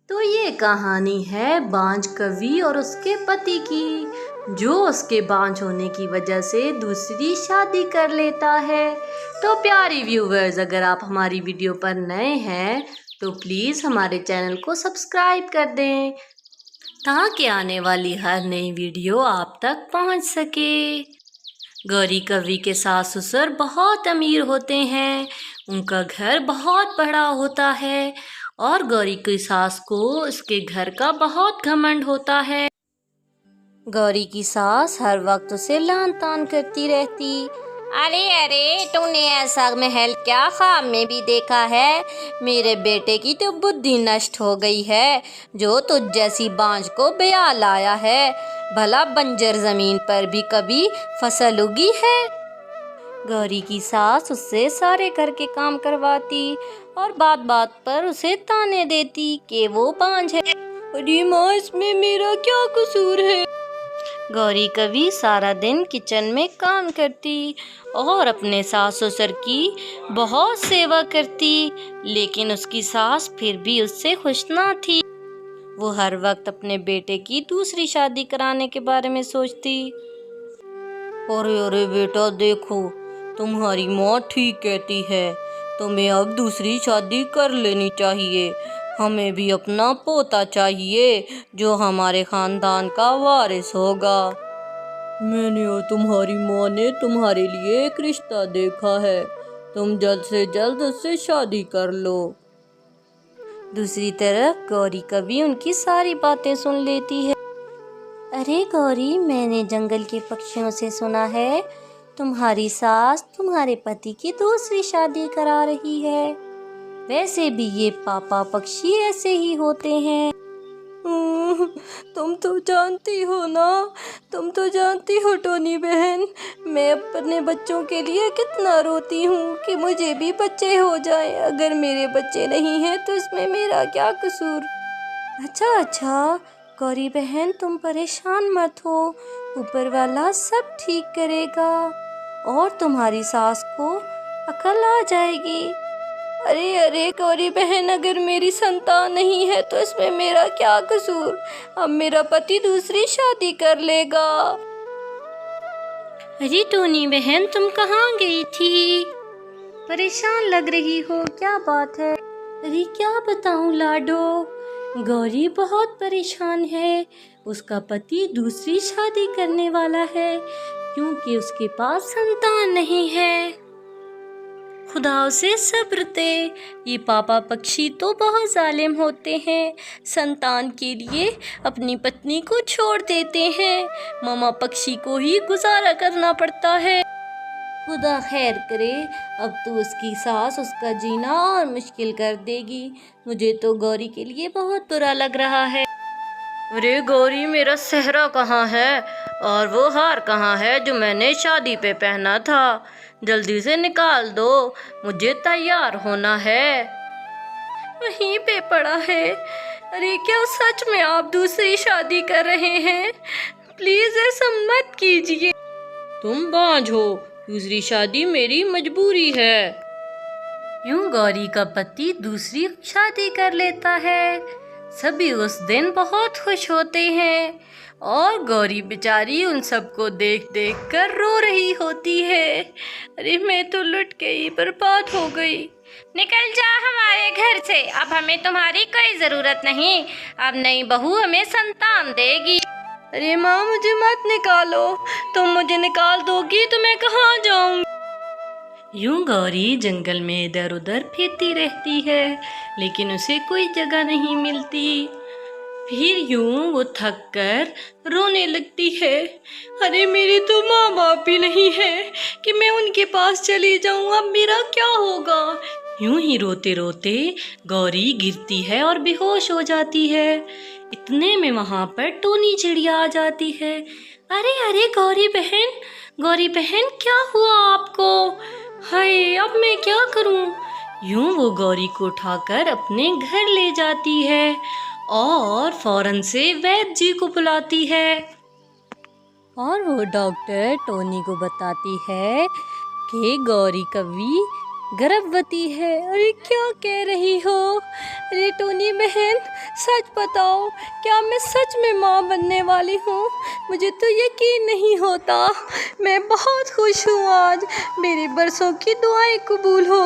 तो ये कहानी है बांझ कवि और उसके पति की, जो उसके बांझ होने की वजह से दूसरी शादी कर लेता है। तो प्यारी व्यूवर्स, अगर आप हमारी वीडियो पर नए हैं तो प्लीज़ हमारे चैनल को सब्सक्राइब कर दें ताकि आने वाली हर नई वीडियो आप तक पहुंच सके। गौरी कवि के सास ससुर बहुत अमीर होते हैं। उनका घर बहुत बड़ा होता है और गौरी की सास को उसके घर का बहुत घमंड होता है। गौरी की सास हर वक्त उसे लान तान करती रहती। अरे अरे, तूने ऐसा महल क्या ख्वाब में भी देखा है? मेरे बेटे की तो बुद्धि नष्ट हो गई है, जो तुझ जैसी बांझ को ब्याह लाया है। भला बंजर जमीन पर भी कभी फसल उगी है? गौरी की सास उससे सारे घर के काम करवाती और बात बात पर उसे ताने देती कि वो बांझ है। अरे माँ, इसमें मेरा क्या कसूर है? गौरी कवि सारा दिन किचन में काम करती और अपने सास ससुर की बहुत सेवा करती, लेकिन उसकी सास फिर भी उससे खुश ना थी। वो हर वक्त अपने बेटे की दूसरी शादी कराने के बारे में सोचती। अरे अरे बेटा, देखो तुम्हारी माँ ठीक कहती है, तुम्हें अब दूसरी शादी कर लेनी चाहिए। हमें भी अपना पोता चाहिए जो हमारे खानदान का वारिस होगा। मैंने और तुम्हारी माँ ने तुम्हारे लिए एक रिश्ता देखा है, तुम जल्द से जल्द उससे शादी कर लो। दूसरी तरफ गौरी कवि उनकी सारी बातें सुन लेती है। अरे गौरी, मैंने जंगल के पक्षियों से सुना है तुम्हारी सास तुम्हारे पति की दूसरी शादी करा रही है। वैसे भी ये पापा पक्षी ऐसे ही होते हैं। तुम तो जानती हो ना, तुम तो जानती हो टोनी बहन, मैं अपने बच्चों के लिए कितना रोती हूँ कि मुझे भी बच्चे हो जाएं। अगर मेरे बच्चे नहीं हैं तो इसमें मेरा क्या कसूर? अच्छा, गौरी बहन, तुम परेशान मत हो, ऊपर वाला सब ठीक करेगा और तुम्हारी सास को अकल आ जाएगी। अरे गौरी बहन, अगर मेरी संतान नहीं है तो इसमें मेरा क्या कसूर? अब मेरा पति दूसरी शादी कर लेगा। अरे टोनी बहन, तुम कहाँ गई थी? परेशान लग रही हो, क्या बात है? अरे क्या बताऊं लाडो, गौरी बहुत परेशान है। उसका पति दूसरी शादी करने वाला है क्योंकि उसके पास संतान नहीं है। खुदा उसे सब्र दे। ये पापा पक्षी तो बहुत जालिम होते हैं, संतान के लिए अपनी पत्नी को छोड़ देते हैं। मामा पक्षी को ही गुजारा करना पड़ता है। खुदा खैर करे, अब तो उसकी सास उसका जीना और मुश्किल कर देगी। मुझे तो गौरी के लिए बहुत बुरा लग रहा है। अरे गौरी, मेरा सेहरा कहाँ है और वो हार कहाँ है जो मैंने शादी पे पहना था? जल्दी से निकाल दो, मुझे तैयार होना है। वहीं पे पड़ा है। अरे क्या सच में आप दूसरी शादी कर रहे हैं? प्लीज ऐसा मत कीजिए। तुम बांझ हो, दूसरी शादी मेरी मजबूरी है। यूं गौरी का पति दूसरी शादी कर लेता है। सभी उस दिन बहुत खुश होते हैं और गौरी बेचारी उन सबको देख देख कर रो रही होती है। अरे मैं तो लुट गई, बर्बाद हो गई। निकल जा हमारे घर से, अब हमें तुम्हारी कोई जरूरत नहीं। अब नई बहू हमें संतान देगी। अरे माँ, मुझे मत निकालो, तुम मुझे निकाल दोगी तो मैं कहाँ जाऊंगी? यूं गौरी जंगल में इधर उधर फिरती रहती है, लेकिन उसे कोई जगह नहीं मिलती। फिर यूं वो थक कर रोने लगती है। अरे मेरे तो माँ बाप भी नहीं है कि मैं उनके पास चली जाऊं, अब मेरा क्या होगा? यूं ही रोते रोते गौरी गिरती है और बेहोश हो जाती है। इतने में वहां पर टोनी चिड़िया आ जाती है। अरे गौरी बहन, क्या हुआ आपको? हाय, अब मैं क्या करूं? यूं वो गौरी को उठाकर अपने घर ले जाती है और फौरन से वैद्य जी को बुलाती है और वो डॉक्टर टोनी को बताती है कि गौरी कवि गर्भवती है। अरे क्या कह रही हो? अरे टोनी बहन, सच बताओ, क्या मैं सच में माँ बनने वाली हूँ? मुझे तो यकीन नहीं होता। मैं बहुत खुश हूँ आज, मेरे बरसों की दुआएं कबूल हो।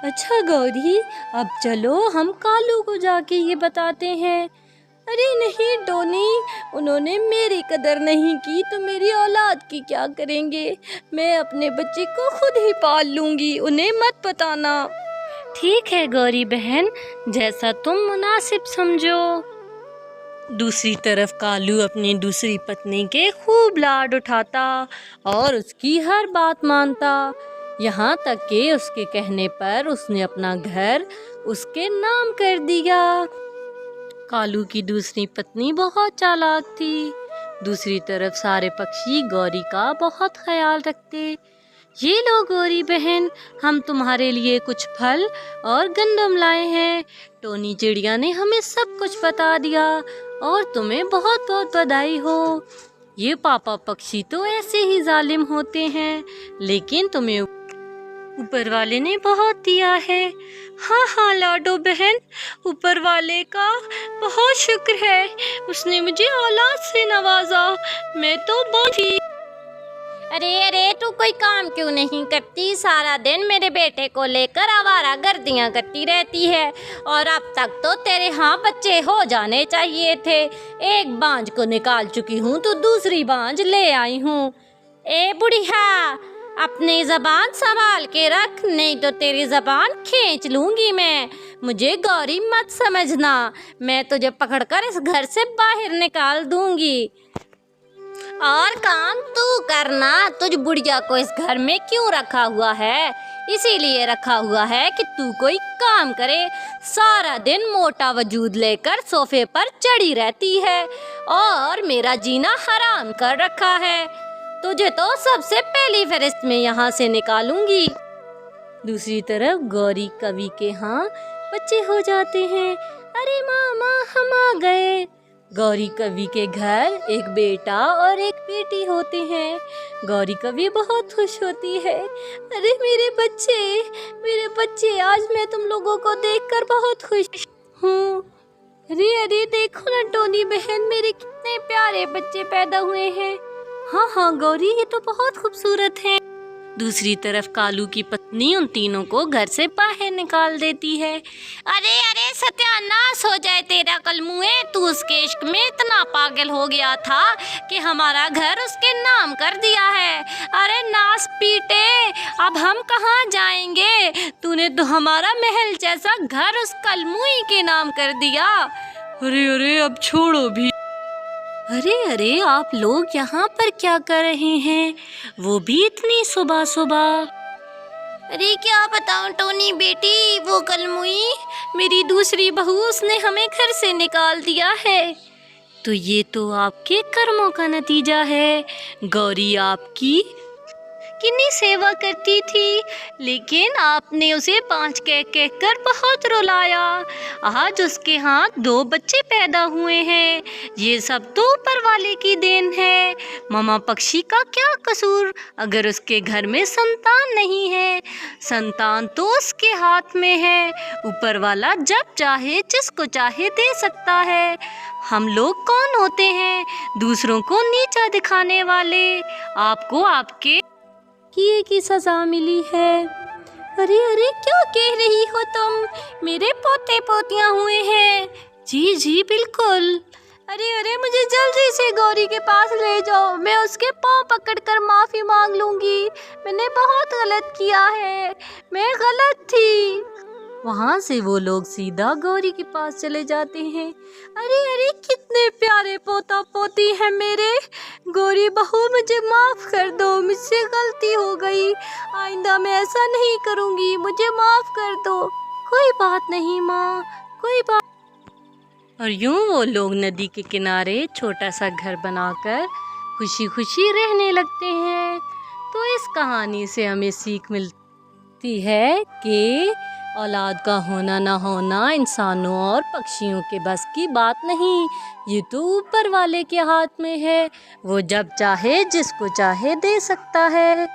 अच्छा गौरी, अब चलो हम कालू को जाके ये बताते हैं। अरे नहीं टोनी, उन्होंने मेरी कदर नहीं की तो मेरी औलाद की क्या करेंगे? मैं अपने बच्चे को खुद ही पाल लूँगी, उन्हें मत बताना। ठीक है गौरी बहन, जैसा तुम मुनासिब समझो। दूसरी तरफ कालू अपनी दूसरी पत्नी के खूब लाड उठाता और उसकी हर बात मानता, यहाँ तक कि उसके कहने पर उसने अपना घर उसके नाम कर दिया। कालू की दूसरी पत्नी बहुत चालाक थी। दूसरी तरफ सारे पक्षी गौरी का बहुत ख्याल रखते। ये लो गौरी बहन, हम तुम्हारे लिए कुछ फल और गंदम लाए हैं। टोनी चिड़िया ने हमें सब कुछ बता दिया और तुम्हें बहुत बहुत बधाई हो। ये पापा पक्षी तो ऐसे ही जालिम होते हैं, लेकिन तुम्हें ऊपर वाले ने बहुत दिया है। हाँ हाँ लाडो बहन, ऊपर वाले का बहुत शुक्र है, उसने मुझे औलाद से नवाजा। मैं तो बहुत ही। अरे अरे, तू कोई काम क्यों नहीं करती? सारा दिन मेरे बेटे को लेकर आवारा गर्दियाँ करती रहती है, और अब तक तो तेरे यहाँ बच्चे हो जाने चाहिए थे। एक बांझ को निकाल चुकी हूँ तो दूसरी बांझ ले आई हूँ। ए बुढ़िया, अपनी ज़बान संभाल के रख, नहीं तो तेरी ज़बान खींच लूँगी मैं। मुझे गौरी मत समझना, मैं तुझे पकड़कर इस घर से बाहर निकाल दूँगी। और काम तू करना। तुझ बुढ़िया को इस घर में क्यों रखा हुआ है? इसीलिए रखा हुआ है कि तू कोई काम करे। सारा दिन मोटा वजूद लेकर सोफे पर चढ़ी रहती है और मेरा जीना हराम कर रखा है। तुझे तो सबसे पहली फहरिस्त में यहाँ से निकालूंगी। दूसरी तरफ गौरी कवि के यहाँ बच्चे हो जाते हैं। अरे मामा, हम आ गए। गौरी कवि के घर एक बेटा और एक बेटी होते हैं। गौरी कवि बहुत खुश होती है। अरे मेरे बच्चे, आज मैं तुम लोगों को देखकर बहुत खुश हूँ। अरे अरे देखो ना टोनी बहन, मेरे कितने प्यारे बच्चे पैदा हुए हैं। हाँ हाँ गौरी, ये तो बहुत खूबसूरत हैं। दूसरी तरफ कालू की पत्नी उन तीनों को घर से बाहर निकाल देती है। अरे अरे, सत्यानाश हो जाए तेरा कलमुए, तू उसके इश्क में इतना पागल हो गया था कि हमारा घर उसके नाम कर दिया है। अरे नास पीटे, अब हम कहाँ जाएंगे? तूने तो हमारा महल जैसा घर उस कलमुई के नाम कर दिया। अरे अरे, अब छोड़ो भी। अरे अरे, आप लोग यहाँ पर क्या कर रहे हैं? वो भी इतनी सुबह सुबह। अरे क्या बताऊं टोनी बेटी, वो कलमुई मेरी दूसरी बहू, उसने हमें घर से निकाल दिया है। तो ये तो आपके कर्मों का नतीजा है। गौरी आपकी कितनी सेवा करती थी, लेकिन आपने उसे 5 कह कर बहुत रुलाया। आज उसके हाथ 2 बच्चे पैदा हुए हैं। ये सब तो ऊपर वाले की देन है। मामा पक्षी का क्या कसूर अगर उसके घर में संतान नहीं है? संतान तो उसके हाथ में है। ऊपर वाला जब चाहे जिसको चाहे दे सकता है। हम लोग कौन होते हैं दूसरों को नीचा दिखाने वाले? आपको आपके किए की सजा मिली है। अरे अरे, क्या कह रही हो तुम? मेरे पोते पोतियां हुए हैं। जी जी बिल्कुल। अरे अरे, मुझे जल्दी से गौरी के पास ले जाओ, मैं उसके पाँव पकड़कर माफ़ी मांग लूँगी। मैंने बहुत गलत किया है, मैं गलत थी। वहाँ से वो लोग सीधा गौरी के पास चले जाते हैं। अरे अरे, कितने प्यारे पोता पोती हैं मेरे। गौरी बहू, मुझे माफ़ कर दो, मुझसे गलती हो गई। आइंदा मैं ऐसा नहीं करूँगी, मुझे माफ़ कर दो। कोई बात नहीं माँ, कोई बात। और यूं वो लोग नदी के किनारे छोटा सा घर बनाकर खुशी खुशी रहने लगते हैं। तो इस कहानी से हमें सीख मिलती है कि औलाद का होना ना होना इंसानों और पक्षियों के बस की बात नहीं। ये तो ऊपर वाले के हाथ में है। वो जब चाहे जिसको चाहे दे सकता है।